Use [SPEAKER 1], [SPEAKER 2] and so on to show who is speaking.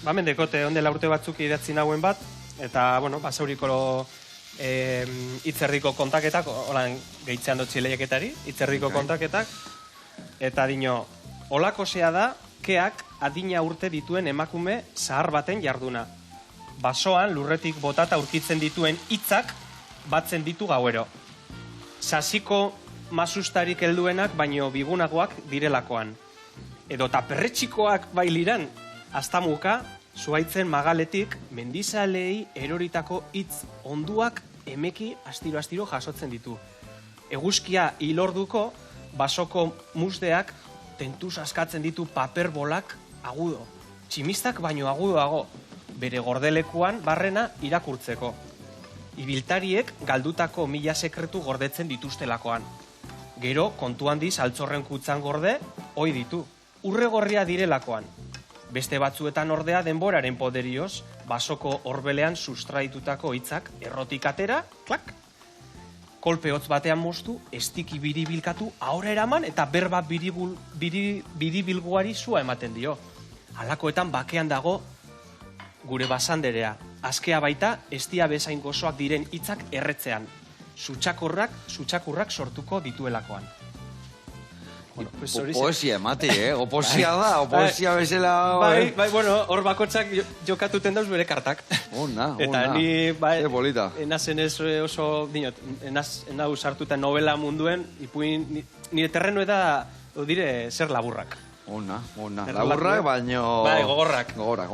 [SPEAKER 1] Mendekote, ondela urte batzuk idatzi nauen bat, eta, bueno, basauriko hitzerdiko kontaketak, holan gehitzean dutzi lehiaketari, hitzerdiko kontaketak, eta dino, holako zea da, keak adina urte dituen emakume zahar baten jarduna. Basoan, lurretik botata aurkitzen dituen hitzak batzen ditu gauero. Sasiko masustarik helduenak, baino bigunagoak direlakoan. Edo taperretxikoak bailiran, aztamuka, zuaitzen magaletik, mendizalei eroritako hitz onduak emeki astiro-astiro jasotzen ditu. Eguzkia hilorduko, basoko musdeak tentuz askatzen ditu paperbolak agudo. Tximistak baino agudoago, bere gordelekuan barrena irakurtzeko. Ibiltariek galdutako mila sekretu gordetzen dituztelakoan. Gero, kontu handiz altzorren kutzan gorde, hoi ditu. Urregorria direlakoan. Beste batzuetan ordea denboraren poderioz, basoko horbelean sustraitutako hitzak errotik atera, klak. Kolpe hotz batean moztu, estiki biribilkatu, ahora eraman eta berba biribilguari zua ematen dio. Halakoetan bakean dago gure basanderea. Askea baita, estia bezain gozoak diren hitzak erretzean. Sutxakurrak sortuko dituelakoan.
[SPEAKER 2] Poesia emati, Oposia da, opoesia bezala...
[SPEAKER 1] Bai, bueno, hor bakotxak jokatuten dauz bere kartak.
[SPEAKER 2] Ona.
[SPEAKER 1] Eta ni, bai,
[SPEAKER 2] bolita.
[SPEAKER 1] enazen ez oso, dinot, enau sartuta novela munduen, ipuin, nire terreno da, dire, zer laburrak.
[SPEAKER 2] Ona. Laburrak, baino...
[SPEAKER 1] Bai, gogorrak.
[SPEAKER 2] Ona.